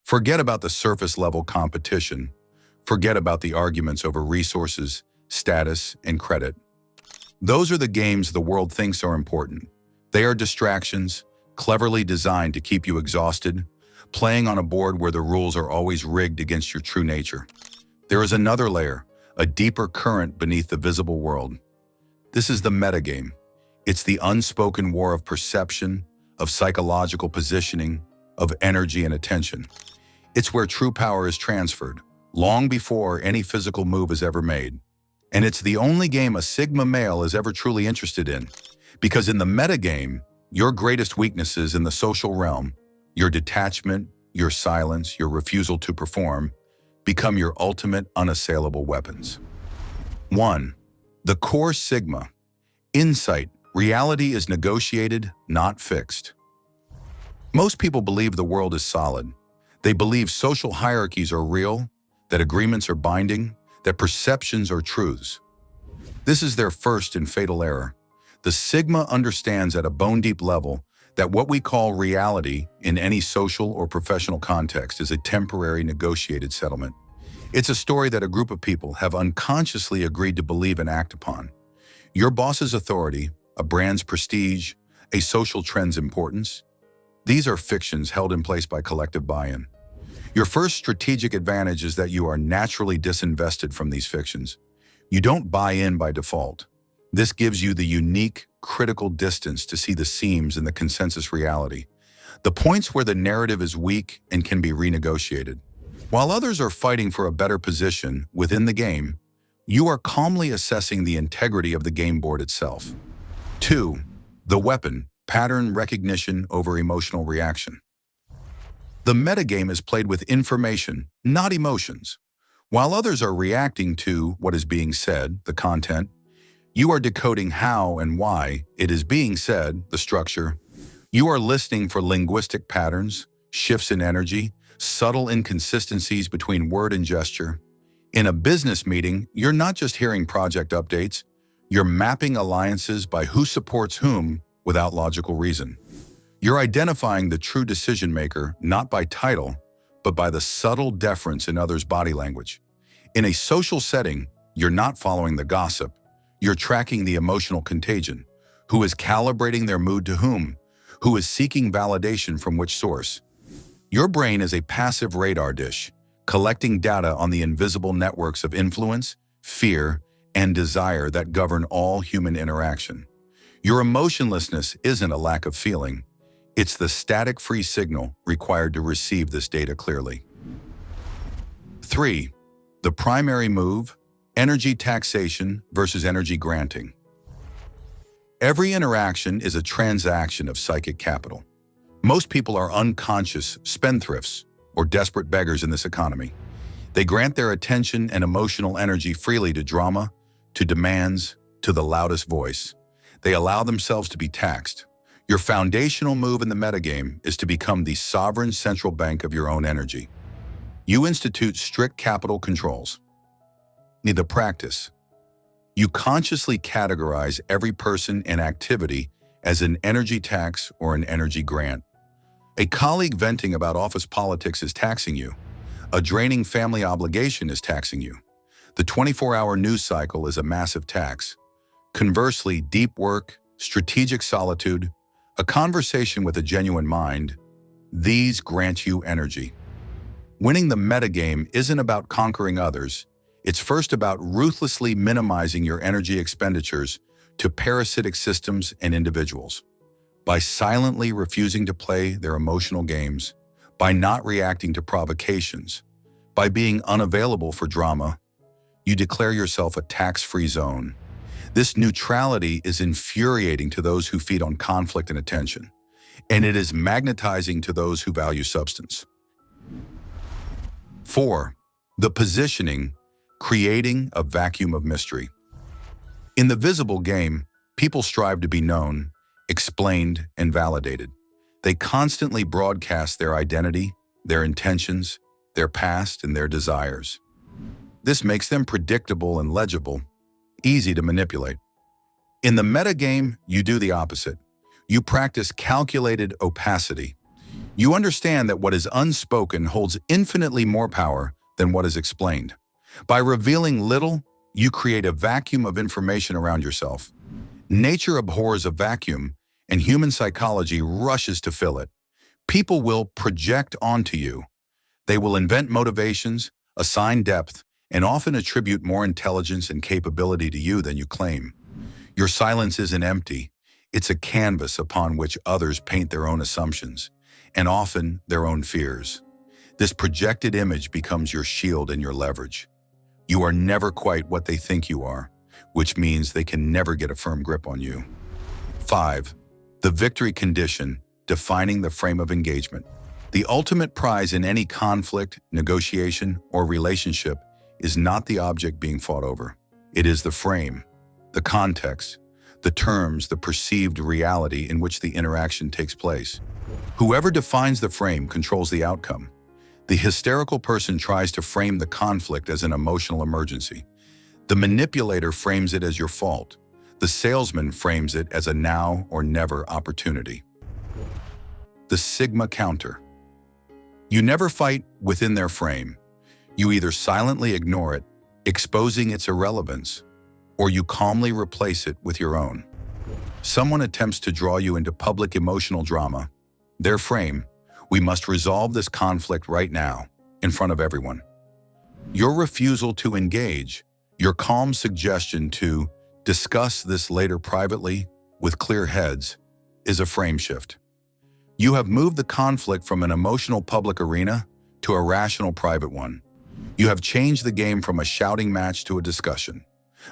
Forget about the surface-level competition. Forget about the arguments over resources, status, and credit. Those are the games the world thinks are important. They are distractions, cleverly designed to keep you exhausted, playing on a board where the rules are always rigged against your true nature. There is another layer, a deeper current beneath the visible world. This is the metagame. It's the unspoken war of perception, of psychological positioning, of energy and attention. It's where true power is transferred, long before any physical move is ever made. And it's the only game a Sigma male is ever truly interested in. Because in the metagame, your greatest weaknesses in the social realm, your detachment, your silence, your refusal to perform, become your ultimate unassailable weapons. 1. The core Sigma. Insight. Reality is negotiated, not fixed. Most people believe the world is solid. They believe social hierarchies are real, that agreements are binding, that perceptions are truths. This is their first and fatal error. The Sigma understands at a bone-deep level that what we call reality in any social or professional context is a temporary negotiated settlement. It's a story that a group of people have unconsciously agreed to believe and act upon. Your boss's authority, a brand's prestige, a social trend's importance, these are fictions held in place by collective buy-in. Your first strategic advantage is that you are naturally disinvested from these fictions. You don't buy in by default. This gives you the unique, critical distance to see the seams in the consensus reality, the points where the narrative is weak and can be renegotiated. While others are fighting for a better position within the game, you are calmly assessing the integrity of the game board itself. 2. The weapon, pattern recognition over emotional reaction. The metagame is played with information, not emotions. While others are reacting to what is being said, the content, you are decoding how and why it is being said, the structure. You are listening for linguistic patterns, shifts in energy, subtle inconsistencies between word and gesture. In a business meeting, you're not just hearing project updates, you're mapping alliances by who supports whom without logical reason. You're identifying the true decision maker not by title, but by the subtle deference in others' body language. In a social setting, you're not following the gossip, you're tracking the emotional contagion. Who is calibrating their mood to whom? Who is seeking validation from which source? Your brain is a passive radar dish, collecting data on the invisible networks of influence, fear, and desire that govern all human interaction. Your emotionlessness isn't a lack of feeling. It's the static-free signal required to receive this data clearly. 3. The primary move, energy taxation versus energy granting. Every interaction is a transaction of psychic capital. Most people are unconscious spendthrifts or desperate beggars in this economy. They grant their attention and emotional energy freely to drama, to demands, to the loudest voice. They allow themselves to be taxed. Your foundational move in the metagame is to become the sovereign central bank of your own energy. You institute strict capital controls. The practice. You consciously categorize every person and activity as an energy tax or an energy grant. A colleague venting about office politics is taxing you. A draining family obligation is taxing you. The 24-hour news cycle is a massive tax. Conversely, deep work, strategic solitude, a conversation with a genuine mind, these grant you energy. Winning the metagame isn't about conquering others. It's first about ruthlessly minimizing your energy expenditures to parasitic systems and individuals. By silently refusing to play their emotional games, by not reacting to provocations, by being unavailable for drama, you declare yourself a tax-free zone. This neutrality is infuriating to those who feed on conflict and attention, and it is magnetizing to those who value substance. 4. The positioning, creating a vacuum of mystery. In the visible game, people strive to be known, explained, and validated. They constantly broadcast their identity, their intentions, their past, and their desires. This makes them predictable and legible, easy to manipulate. In the metagame, you do the opposite. You practice calculated opacity. You understand that what is unspoken holds infinitely more power than what is explained. By revealing little, you create a vacuum of information around yourself. Nature abhors a vacuum, and human psychology rushes to fill it. People will project onto you. They will invent motivations, assign depth, and often attribute more intelligence and capability to you than you claim. Your silence isn't empty. It's a canvas upon which others paint their own assumptions, and often their own fears. This projected image becomes your shield and your leverage. You are never quite what they think you are, which means they can never get a firm grip on you. 5. The victory condition, defining the frame of engagement. The ultimate prize in any conflict, negotiation, or relationship is not the object being fought over. It is the frame, the context, the terms, the perceived reality in which the interaction takes place. Whoever defines the frame controls the outcome. The hysterical person tries to frame the conflict as an emotional emergency. The manipulator frames it as your fault. The salesman frames it as a now or never opportunity. The Sigma counter. You never fight within their frame. You either silently ignore it, exposing its irrelevance, or you calmly replace it with your own. Someone attempts to draw you into public emotional drama. Their frame, we must resolve this conflict right now, in front of everyone. Your refusal to engage, your calm suggestion to discuss this later privately, with clear heads, is a frame shift. You have moved the conflict from an emotional public arena to a rational private one. You have changed the game from a shouting match to a discussion.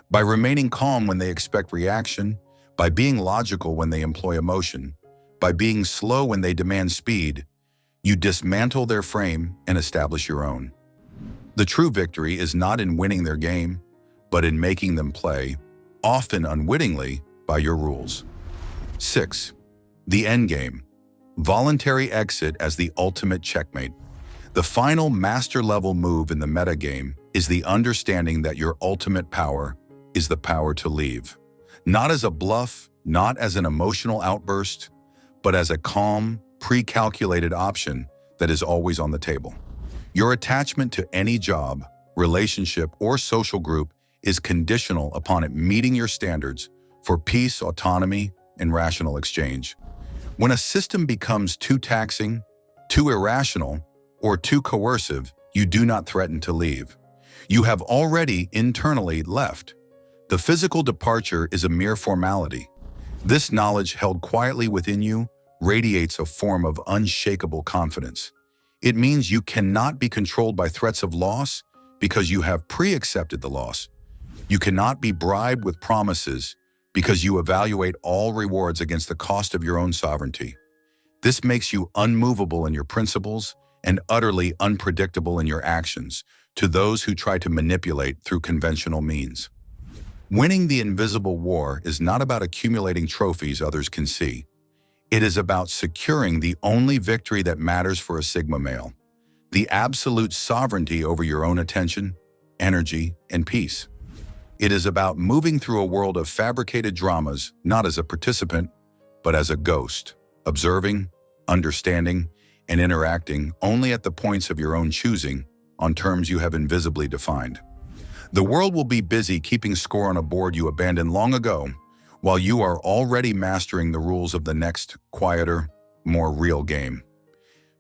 By remaining calm when they expect reaction, by being logical when they employ emotion, by being slow when they demand speed, you dismantle their frame and establish your own. The true victory is not in winning their game, but in making them play, often unwittingly, by your rules. 6. The end game. Voluntary exit as the ultimate checkmate. The final master-level move in the metagame is the understanding that your ultimate power is the power to leave. Not as a bluff, not as an emotional outburst, but as a calm, pre-calculated option that is always on the table. Your attachment to any job, relationship, or social group is conditional upon it meeting your standards for peace, autonomy, and rational exchange. When a system becomes too taxing, too irrational, or too coercive, you do not threaten to leave. You have already internally left. The physical departure is a mere formality. This knowledge held quietly within you radiates a form of unshakable confidence. It means you cannot be controlled by threats of loss because you have pre-accepted the loss. You cannot be bribed with promises because you evaluate all rewards against the cost of your own sovereignty. This makes you unmovable in your principles and utterly unpredictable in your actions to those who try to manipulate through conventional means. Winning the invisible war is not about accumulating trophies others can see. It is about securing the only victory that matters for a Sigma male, the absolute sovereignty over your own attention, energy, and peace. It is about moving through a world of fabricated dramas, not as a participant, but as a ghost, observing, understanding, and interacting only at the points of your own choosing on terms you have invisibly defined. The world will be busy keeping score on a board you abandoned long ago, while you are already mastering the rules of the next, quieter, more real game.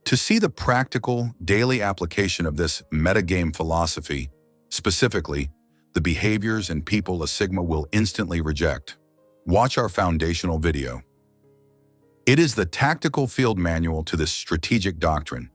To see the practical, daily application of this metagame philosophy, specifically, the behaviors and people a Sigma will instantly reject, watch our foundational video. It is the tactical field manual to this strategic doctrine,